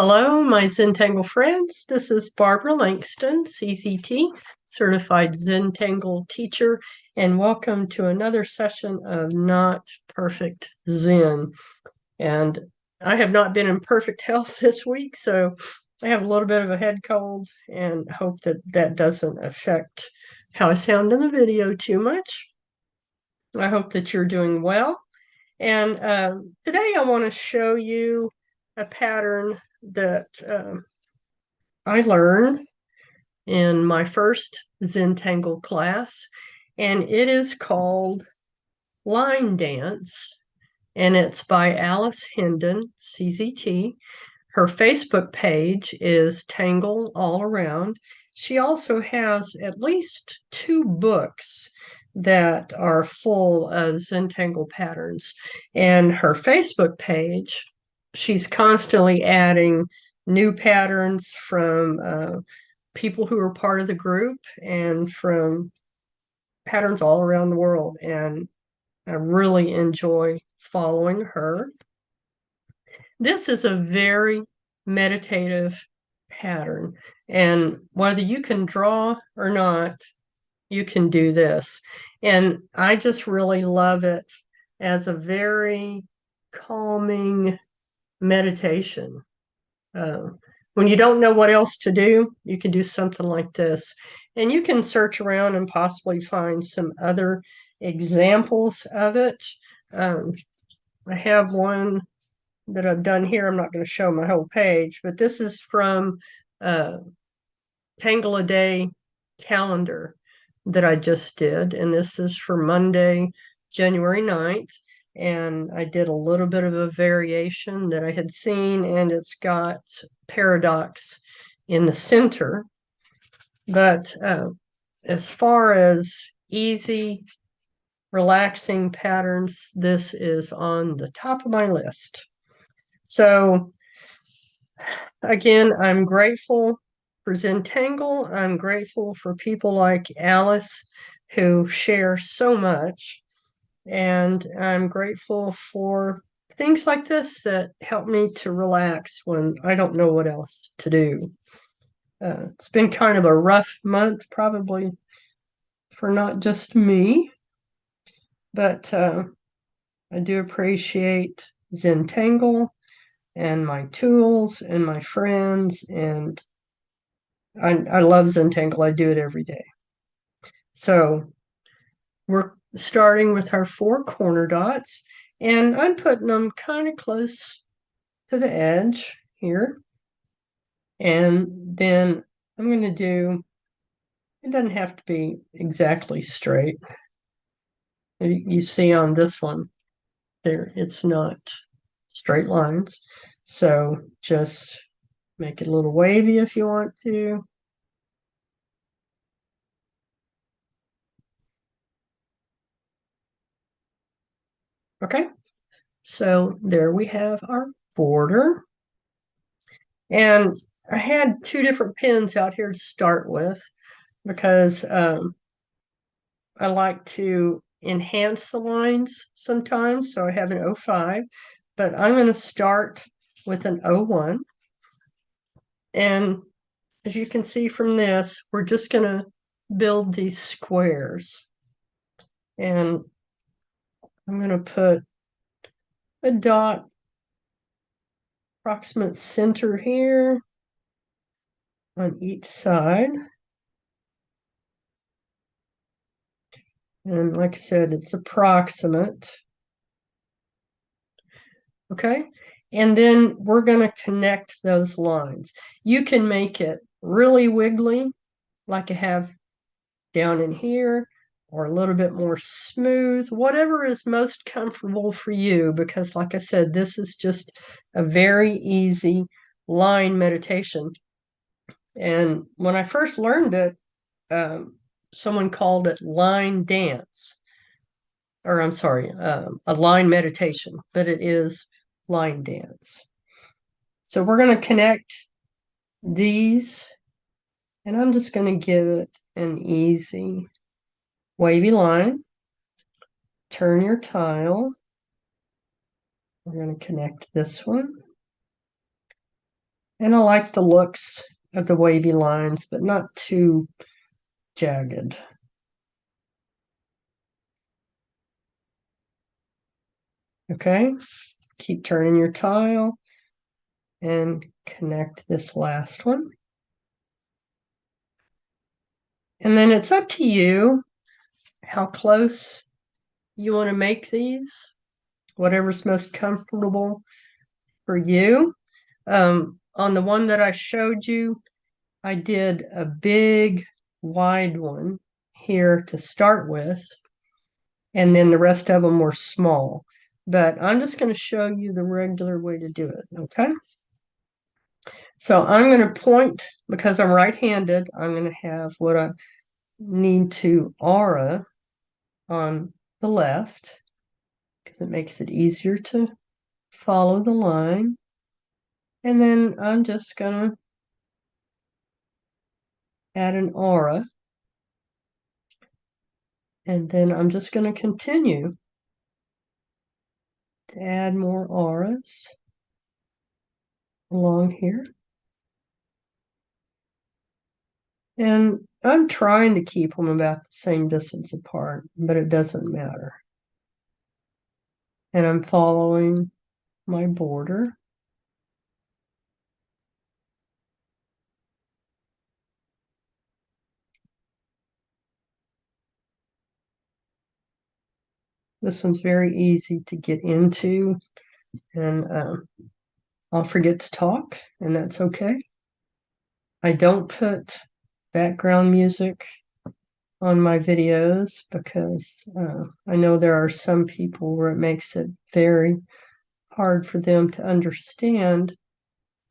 Hello, my Zentangle friends. This is Barbara Langston, CZT, Certified Zentangle Teacher, and welcome to another session of Not Perfect Zen. And I have not been in perfect health this week, so I have a little bit of a head cold and hope that that doesn't affect how I sound in the video too much. I hope that you're doing well. And today I want to show you a pattern that I learned in my first Zentangle class, and it is called Line Dance, and it's by Alice Hendon, CZT. Her Facebook page is Tangle All Around. She also has at least 2 books that are full of Zentangle patterns. And her Facebook page, she's constantly adding new patterns from people who are part of the group and from patterns all around the world. And I really enjoy following her. This is a very meditative pattern, and whether you can draw or not, you can do this. And I just really love it as a very calming meditation. When you don't know what else to do, you can do something like this. And you can search around and possibly find some other examples of it. I have one that I've done here. I'm not going to show my whole page, but this is from Tangle a Day calendar that I just did. And this is for Monday, January 9th. And I did a little bit of a variation that I had seen, and it's got paradox in the center. But as far as easy, relaxing patterns, this is on the top of my list. So again, I'm grateful for Zentangle. I'm grateful for people like Alice who share so much. And I'm grateful for things like this that help me to relax when I don't know what else to do. It's been kind of a rough month, probably for not just me, but I do appreciate Zentangle and my tools and my friends, and I love Zentangle. I do it every day. So we're starting with our 4 corner dots, and I'm putting them kind of close to the edge here. And then I'm going to do, it doesn't have to be exactly straight. You see on this one there, it's not straight lines. So just make it a little wavy if you want to. Okay, so there we have our border. And I had 2 different pens out here to start with because I like to enhance the lines sometimes. So I have an 05, but I'm going to start with an 01. And as you can see from this, we're just going to build these squares. And I'm going to put a dot approximate center here on each side. And like I said, it's approximate. Okay. And then we're going to connect those lines. You can make it really wiggly, like I have down in here, or a little bit more smooth, whatever is most comfortable for you, because like I said, this is just a very easy line meditation. And when I first learned it, someone called it line dance, or I'm sorry, a line meditation, but it is line dance. So we're going to connect these, and I'm just going to give it an easy wavy line. Turn your tile. We're going to connect this one. And I like the looks of the wavy lines, but not too jagged. Okay, keep turning your tile and connect this last one. And then it's up to you how close you want to make these, whatever's most comfortable for you. On the one that I showed you, I did a big wide one here to start with, and then the rest of them were small. But I'm just going to show you the regular way to do it, okay? So I'm going to point, because I'm right-handed, I'm going to have what I need to aura on the left, because it makes it easier to follow the line. And then I'm just going to add an aura. And then I'm just going to continue to add more auras along here. And I'm trying to keep them about the same distance apart, but it doesn't matter. And I'm following my border. This one's very easy to get into, and I'll forget to talk, and that's okay. I don't put background music on my videos because I know there are some people where it makes it very hard for them to understand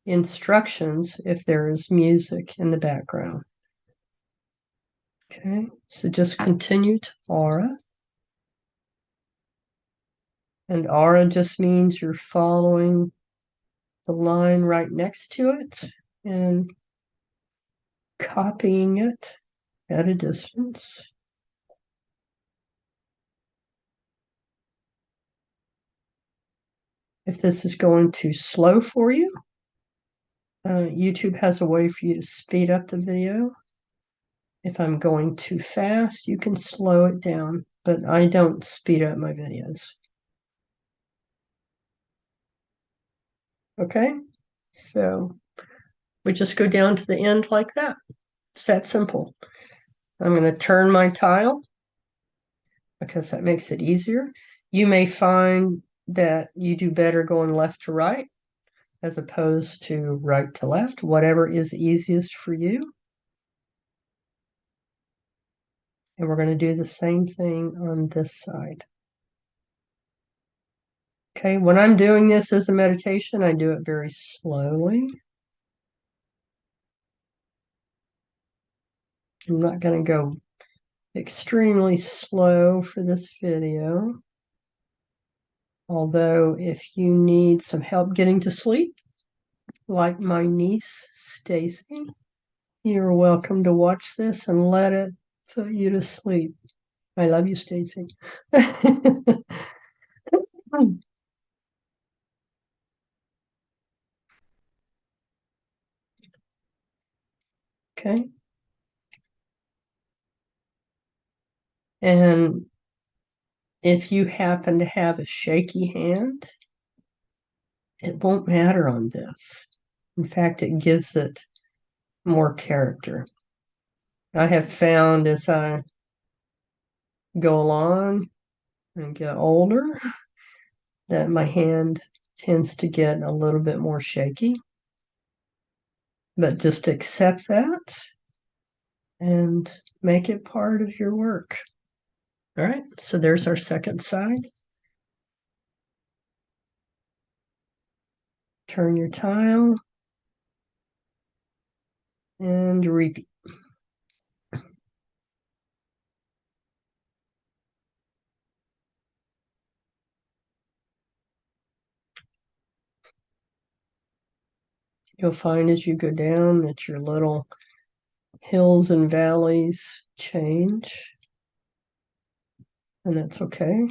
instructions if there is music in the background. Okay, so just continue to aura. And aura just means you're following the line right next to it and copying it at a distance. If this is going too slow for you, YouTube has a way for you to speed up the video. If I'm going too fast, you can slow it down, but I don't speed up my videos. Okay, so we just go down to the end like that. It's that simple. I'm going to turn my tile because that makes it easier. You may find that you do better going left to right as opposed to right to left, whatever is easiest for you. And we're going to do the same thing on this side. Okay, when I'm doing this as a meditation, I do it very slowly. I'm not going to go extremely slow for this video. Although if you need some help getting to sleep, like my niece, Stacy, you're welcome to watch this and let it put you to sleep. I love you, Stacy. Okay. And if you happen to have a shaky hand, it won't matter on this. In fact, it gives it more character. I have found as I go along and get older that my hand tends to get a little bit more shaky. But just accept that and make it part of your work. All right, so there's our second side. Turn your tile and repeat. You'll find as you go down that your little hills and valleys change, and that's okay.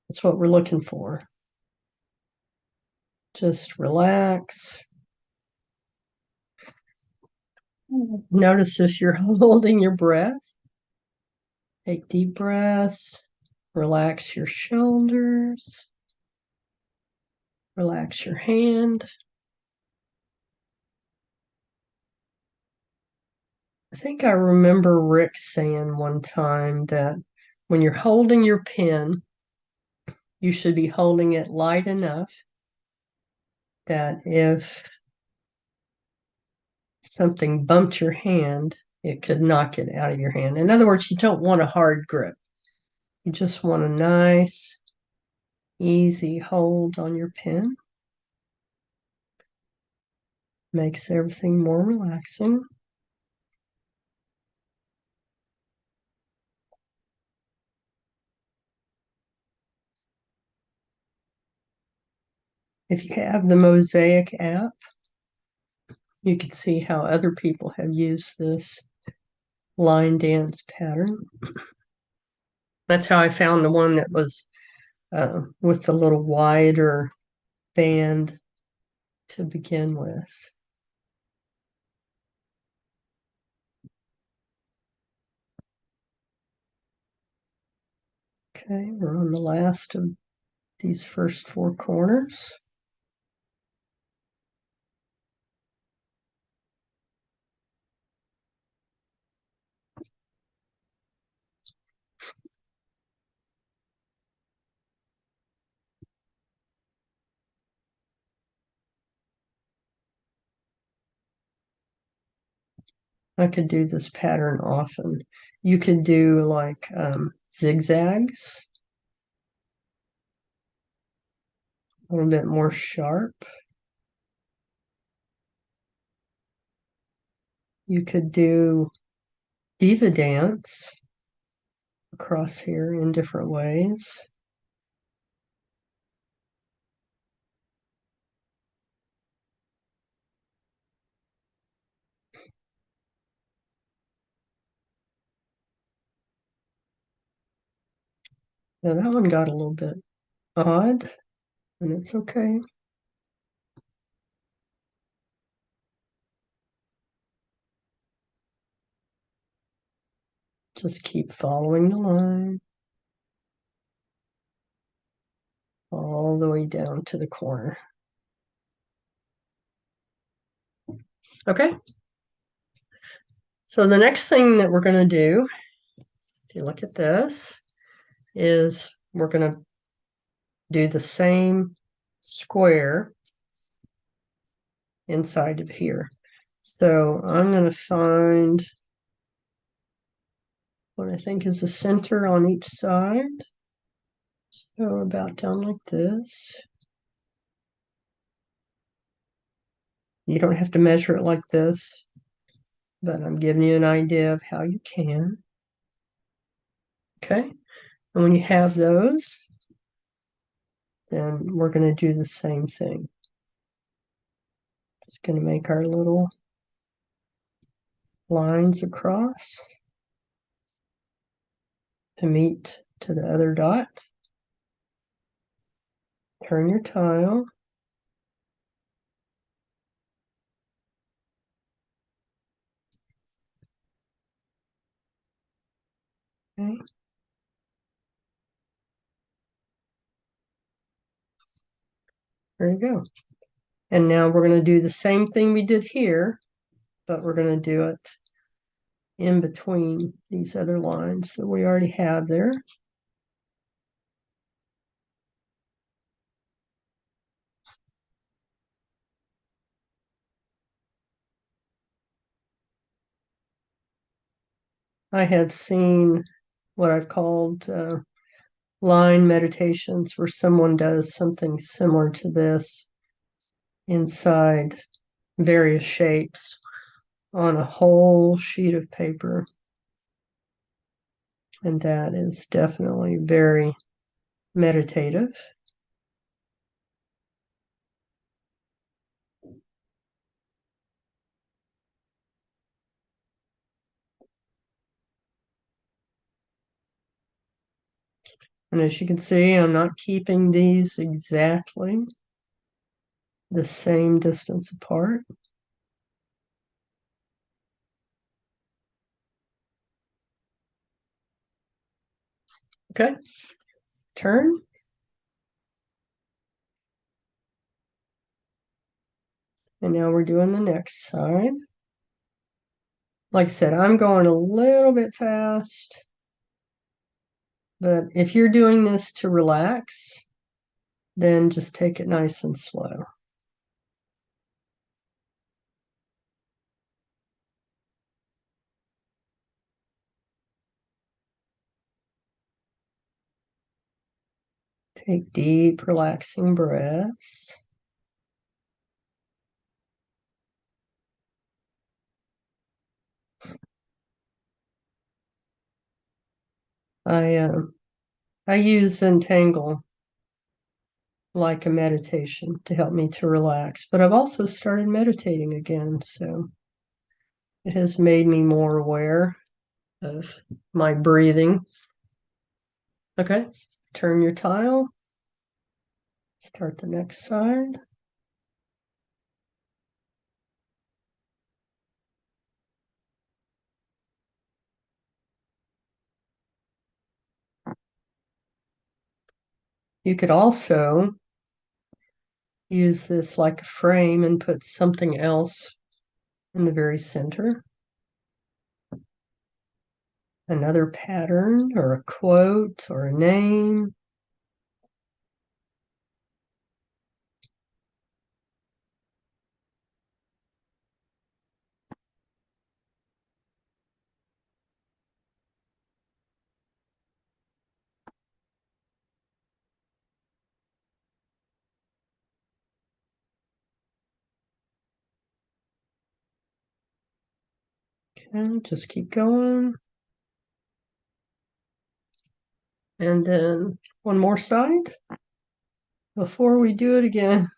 That's what we're looking for. Just relax Notice if you're holding your breath. Take deep breaths. Relax your shoulders. Relax your hand. I think I remember Rick saying one time that when you're holding your pen, you should be holding it light enough that if something bumped your hand, it could knock it out of your hand. In other words, you don't want a hard grip. You just want a nice, easy hold on your pen. Makes everything more relaxing. If you have the Mosaic app, you can see how other people have used this line dance pattern. That's how I found the one that was with the little wider band to begin with. Okay, we're on the last of these first four corners. I could do this pattern often. You could do like zigzags, a little bit more sharp. You could do diva dance across here in different ways. Now that one got a little bit odd, and it's okay. Just keep following the line all the way down to the corner. Okay. So the next thing that we're going to do, if you look at this, is we're going to do the same square inside of here. So I'm going to find what I think is the center on each side. So about down like this. You don't have to measure it like this, but I'm giving you an idea of how you can. Okay, and when you have those, then we're going to do the same thing. Just going to make our little lines across to meet to the other dot. Turn your tile. Okay. There you go. And now we're going to do the same thing we did here, but we're going to do it in between these other lines that we already have there. I have seen what I've called line meditations where someone does something similar to this inside various shapes on a whole sheet of paper. And that is definitely very meditative. And as you can see, I'm not keeping these exactly the same distance apart. Okay, turn. And now we're doing the next side. Like I said, I'm going a little bit fast, but if you're doing this to relax, then just take it nice and slow. Take deep, relaxing breaths. I use Zentangle like a meditation to help me to relax, but I've also started meditating again, so it has made me more aware of my breathing. Okay, turn your tile. Start the next side. You could also use this like a frame and put something else in the very center. Another pattern or a quote or a name. Okay, just keep going. And then one more side before we do it again.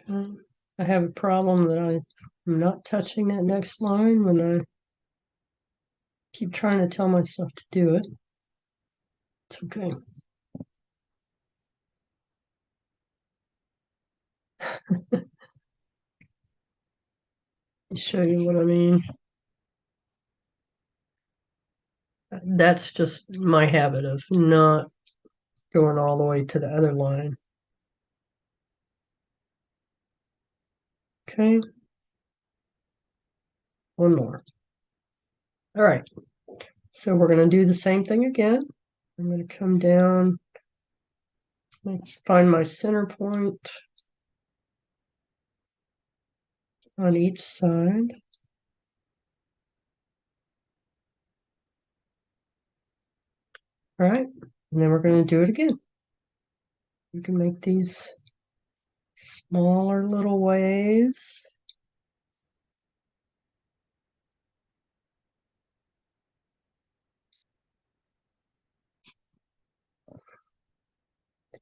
Okay. I have a problem that I'm not touching that next line when I keep trying to tell myself to do it. It's okay. I'll show you what I mean. That's just my habit of not going all the way to the other line. Okay. One more. All right. So we're going to do the same thing again. I'm going to come down, find my center point on each side. All right. And then we're going to do it again. You can make these smaller little waves.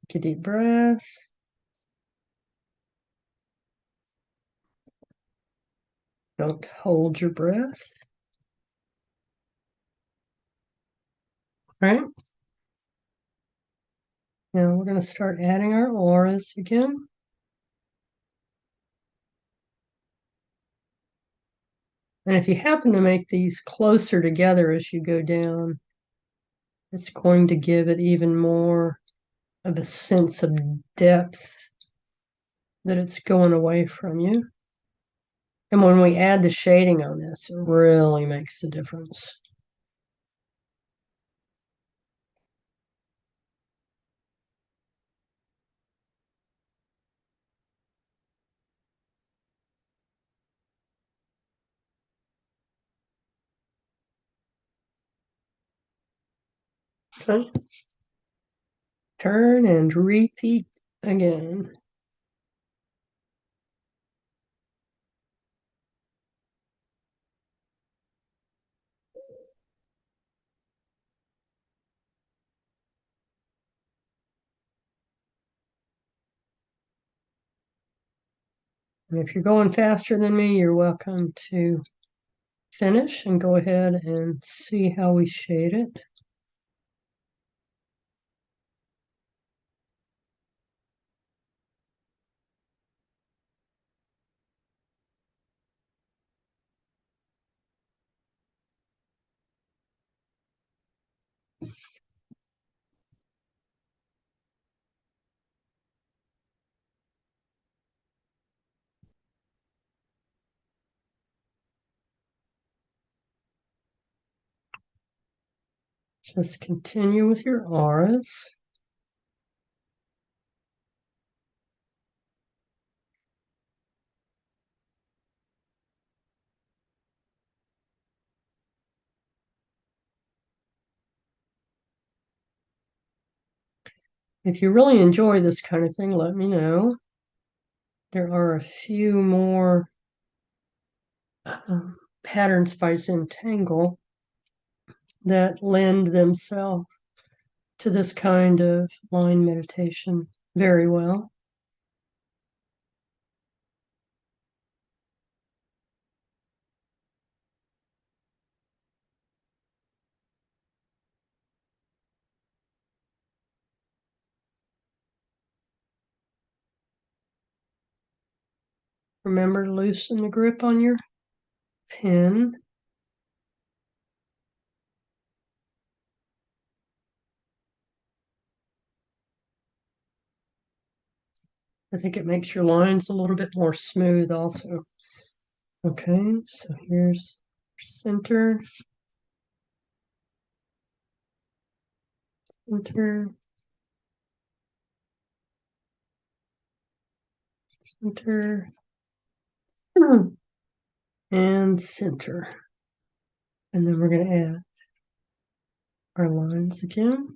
Take a deep breath. Don't hold your breath. All right. Now we're going to start adding our auras again. And if you happen to make these closer together as you go down, it's going to give it even more of a sense of depth that it's going away from you. And when we add the shading on this, it really makes a difference. Okay. Turn and repeat again. And if you're going faster than me, you're welcome to finish and go ahead and see how we shade it. Just continue with your auras. If you really enjoy this kind of thing, let me know. There are a few more patterns by Zentangle that lend themselves to this kind of line meditation very well. Remember to loosen the grip on your pen. I think it makes your lines a little bit more smooth also. Okay, so here's center, center, center, and center. And then we're going to add our lines again.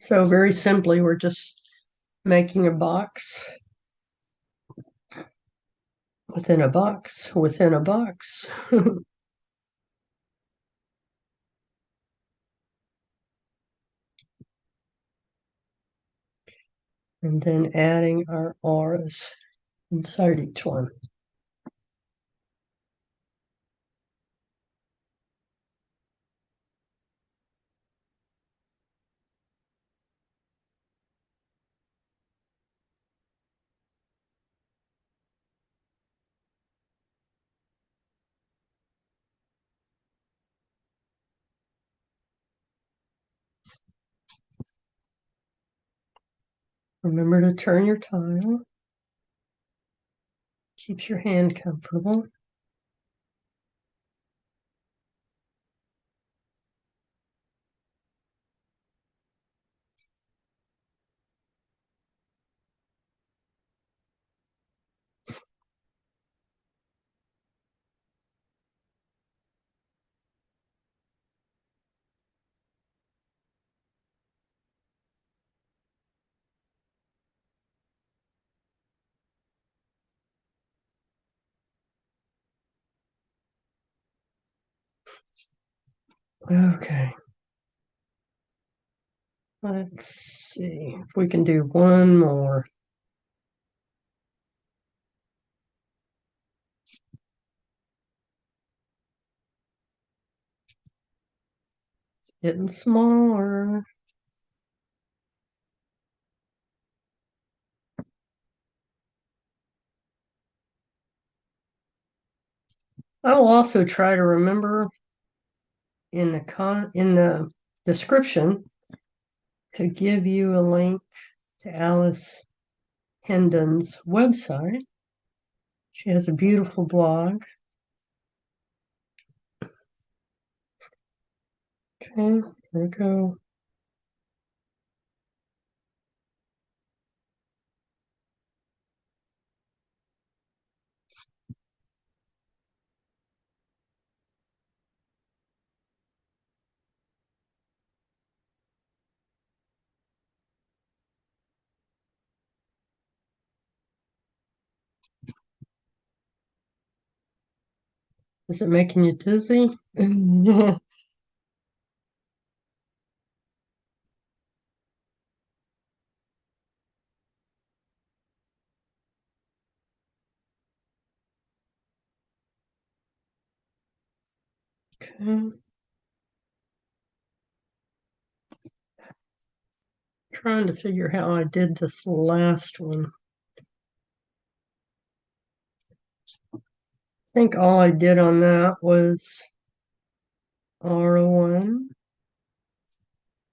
So very simply, we're just making a box within a box within a box. And then adding our auras inside each one. Remember to turn your tile. Keeps your hand comfortable. Okay. Let's see if we can do one more. It's getting smaller. I will also try to remember in the description to give you a link to Alice Hendon's website. She has a beautiful blog. Okay, here we go. Is it making you dizzy? Okay. Trying to figure how I did this last one. I think all I did on that was aura1,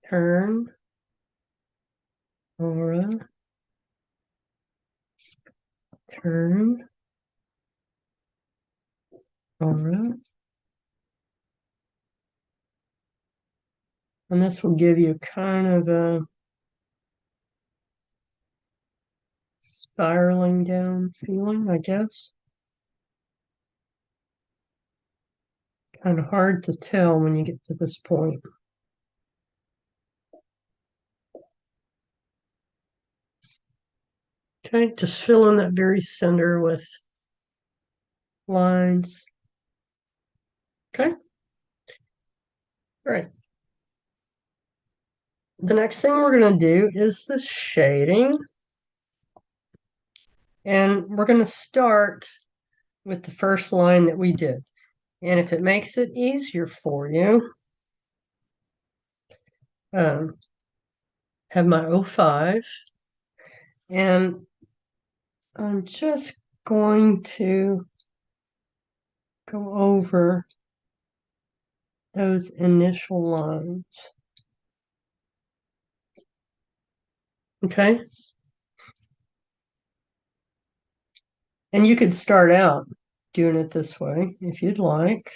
turn, aura, turn, aura. And this will give you kind of a spiraling down feeling, I guess. Kind of hard to tell when you get to this point. Okay, just fill in that very center with lines. Okay. All right. The next thing we're going to do is the shading. And we're going to start with the first line that we did. And if it makes it easier for you, have my 05. And I'm just going to go over those initial lines. Okay. And you could start out doing it this way if you'd like.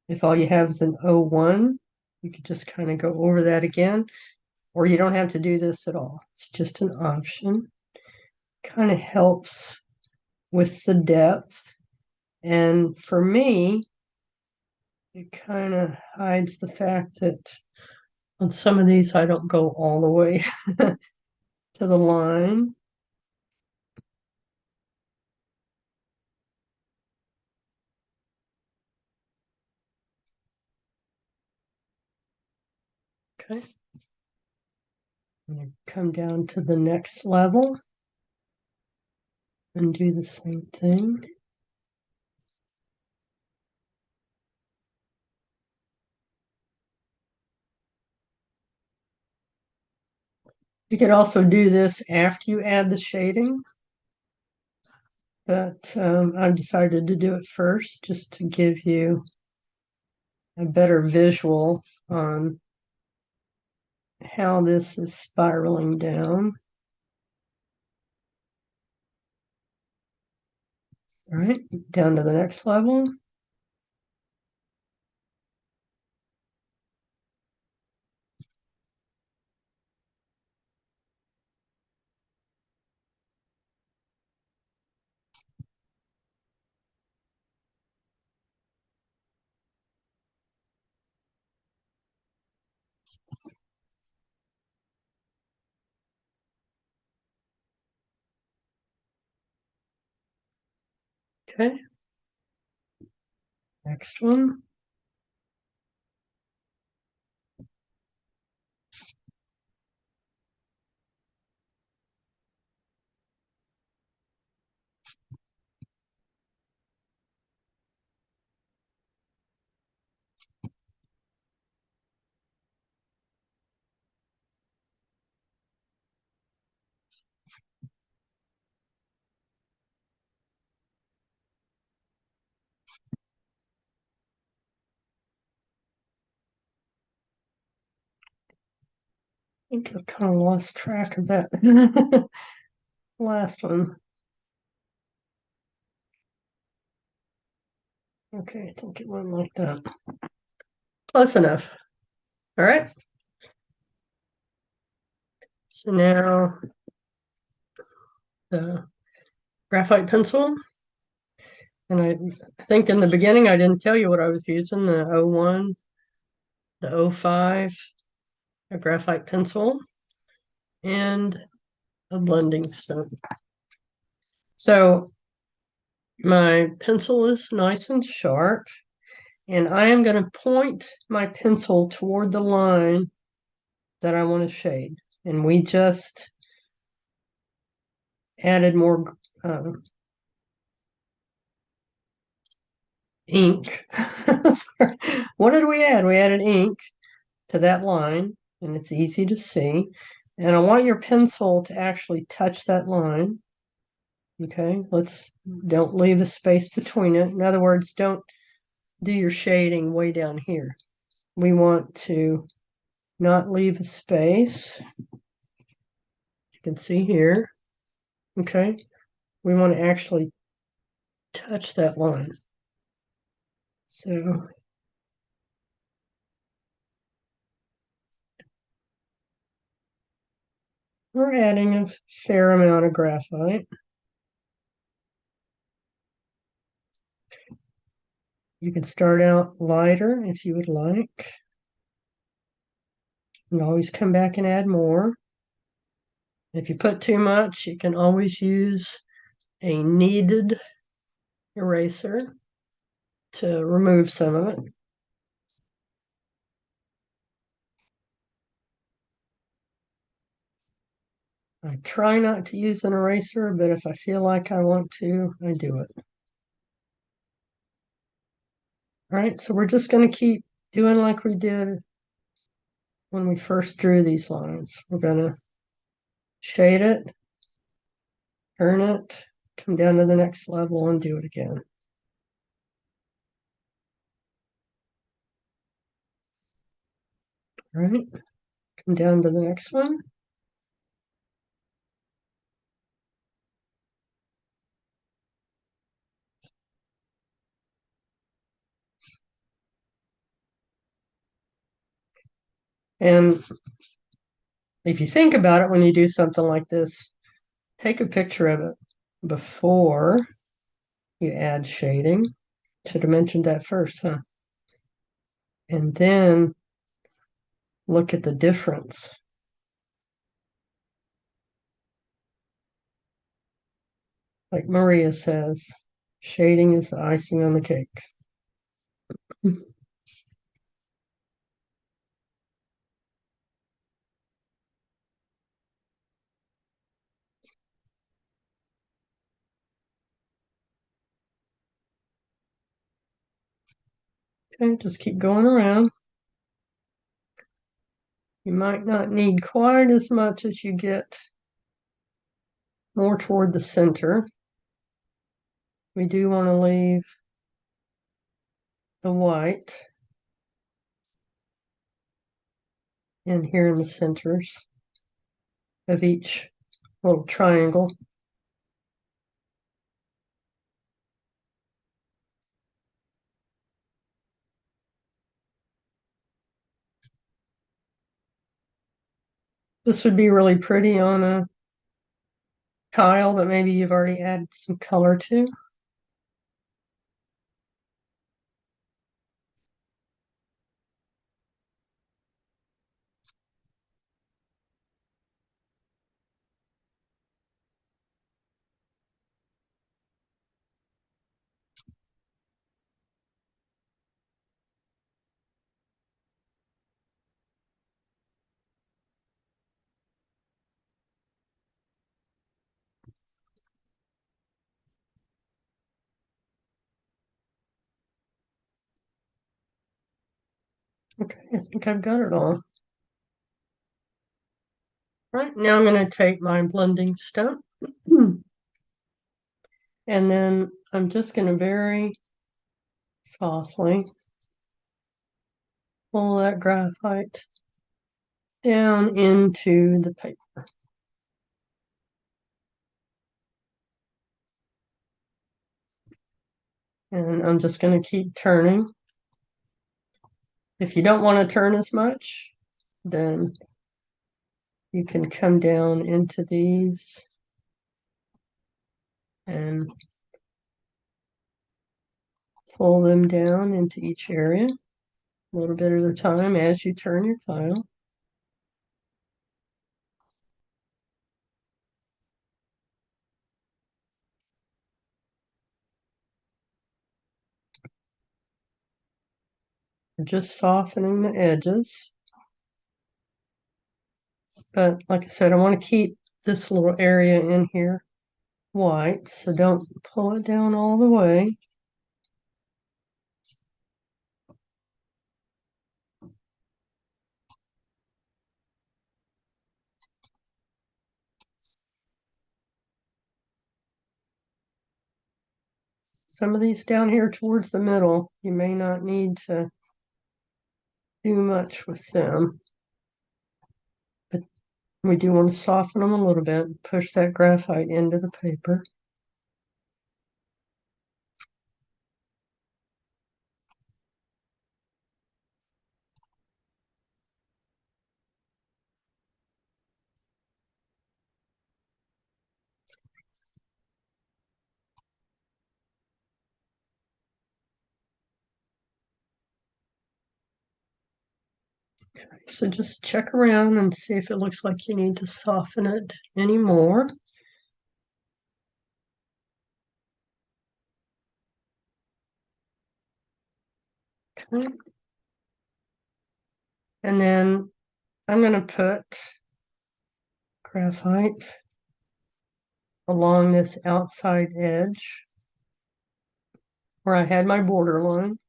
If all you have is an 01, you could just kind of go over that again, or you don't have to do this at all. It's just an option. Kind of helps with the depth. And for me, it kind of hides the fact that on some of these, I don't go all the way to the line. Okay. I'm going to come down to the next level and do the same thing. You could also do this after you add the shading, but I've decided to do it first just to give you a better visual on how this is spiraling down. All right, down to the next level. Okay. Next one. I think I've kind of lost track of that last one. Okay, I think it went like that. Close enough. All right. So now the graphite pencil. And I think in the beginning I didn't tell you what I was using, the 01, the 05, a graphite pencil, and a blending stump. So My pencil is nice and sharp, and I am going to point my pencil toward the line that I want to shade. And we just added more ink. What did we add? We added ink to that line, and it's easy to see. And I want your pencil to actually touch that line. Okay, don't leave a space between it. In other words, don't do your shading way down here. We want to not leave a space. You can see here. Okay, we want to actually touch that line. So we're adding a fair amount of graphite. You can start out lighter if you would like. You can always come back and add more. If you put too much, you can always use a kneaded eraser to remove some of it. I try not to use an eraser, but if I feel like I want to, I do it. All right, so we're just going to keep doing like we did when we first drew these lines. We're going to shade it, turn it, come down to the next level and do it again. All right, come down to the next one. And if you think about it, when you do something like this, take a picture of it before you add shading. Should have mentioned that first, huh? And then look at the difference. Like Maria says, shading is the icing on the cake. Okay, just keep going around. You might not need quite as much as you get more toward the center. We do want to leave the white in here in the centers of each little triangle. This would be really pretty on a tile that maybe you've already added some color to. Okay, I think I've got it all. Right, now I'm going to take my blending stump and then I'm just going to very softly pull that graphite down into the paper. And I'm just going to keep turning. If you don't want to turn as much, then you can come down into these and pull them down into each area a little bit at a time as you turn your file. We're just softening the edges. But like I said, I want to keep this little area in here white, so don't pull it down all the way. Some of these down here towards the middle, you may not need to do much with them. But we do want to soften them a little bit, push that graphite into the paper. So just check around and see if it looks like you need to soften it anymore. Okay. And then I'm going to put graphite along this outside edge where I had my border line.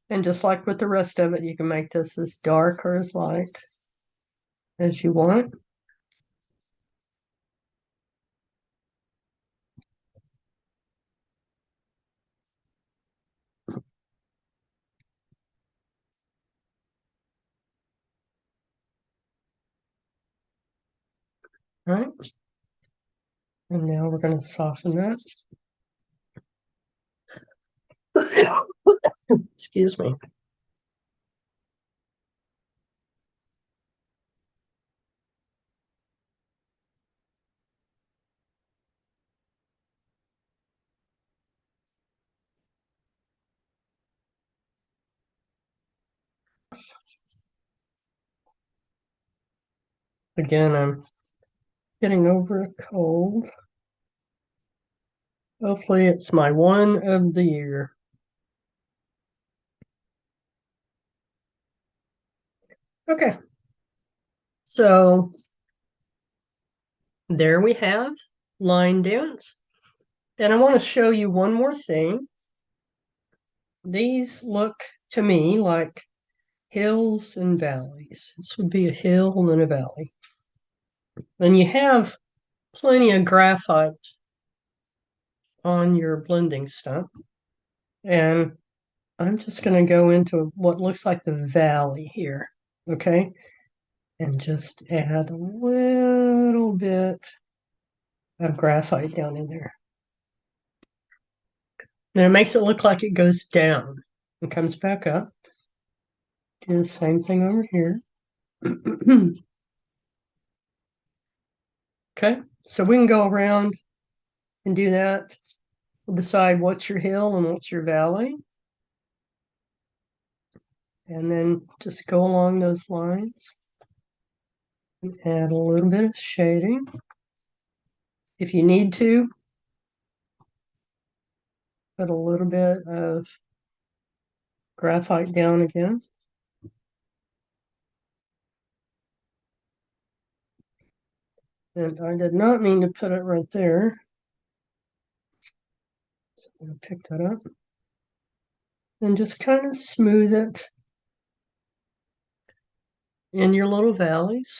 And just like with the rest of it, you can make this as dark or as light as you want. All right. And now we're going to soften that. Excuse me. Again, I'm getting over a cold. Hopefully it's my one of the year. Okay. So there we have line dance. And I want to show you one more thing. These look to me like hills and valleys. This would be a hill and a valley. And you have plenty of graphite on your blending stump. And I'm just going to go into what looks like the valley here, okay? And just add a little bit of graphite down in there. And it makes it look like it goes down and comes back up. Do the same thing over here. Okay, so we can go around and do that. We'll decide what's your hill and what's your valley. And then just go along those lines and add a little bit of shading. If you need to, put a little bit of graphite down again. And I did not mean to put it right there. So I'm going to pick that up and just kind of smooth it in your little valleys.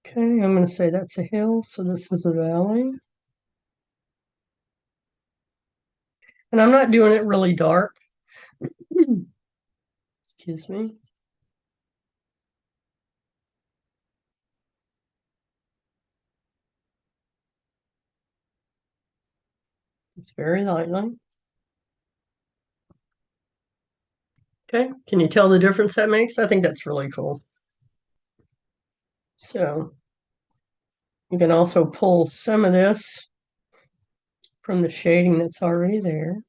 Okay, I'm going to say that's a hill, so this is a valley. And I'm not doing it really dark. Excuse me. It's very lightly. Okay, can you tell the difference that makes? I think that's really cool. So you can also pull some of this from the shading that's already there.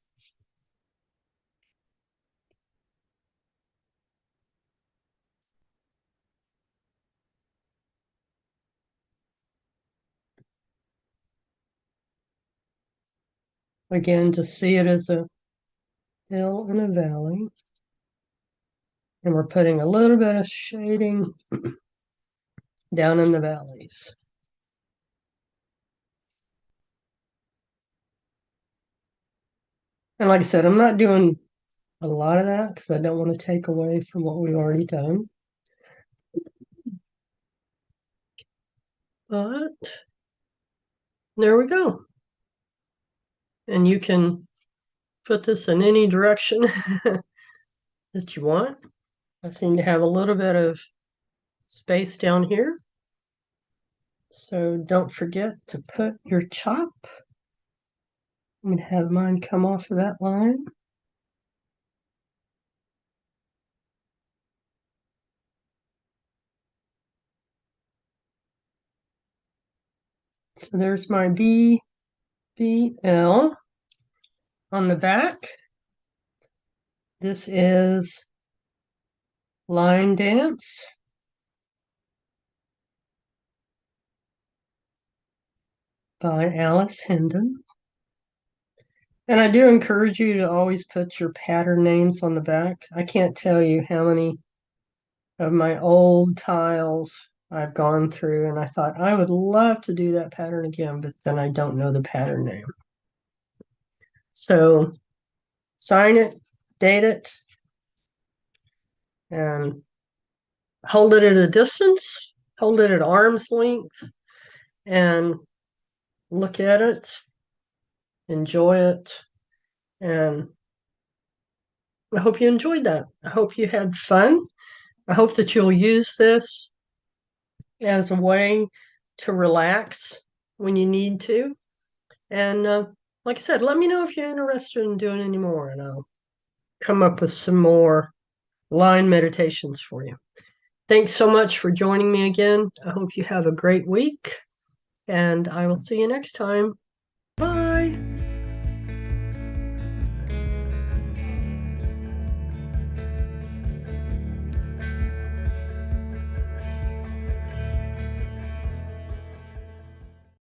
Again, just see it as a hill and a valley. And we're putting a little bit of shading down in the valleys. And like I said, I'm not doing a lot of that because I don't want to take away from what we've already done. But there we go. And you can put this in any direction that you want. I seem to have a little bit of space down here. So don't forget to put your chop. I'm going to have mine come off of that line. So there's my BBL on the back. This is Line Dance by Alice Hendon. And I do encourage you to always put your pattern names on the back. I can't tell you how many of my old tiles I've gone through, and I thought I would love to do that pattern again, but then I don't know the pattern name. So sign it, date it, and hold it at a distance, hold it at arm's length, and look at it, enjoy it, and I hope you enjoyed that. I hope you had fun. I hope that you'll use this as a way to relax when you need to. And like I said, let me know if you're interested in doing any more, and I'll come up with some more line meditations for you. Thanks so much for joining me again. I hope you have a great week, and I will see you next time.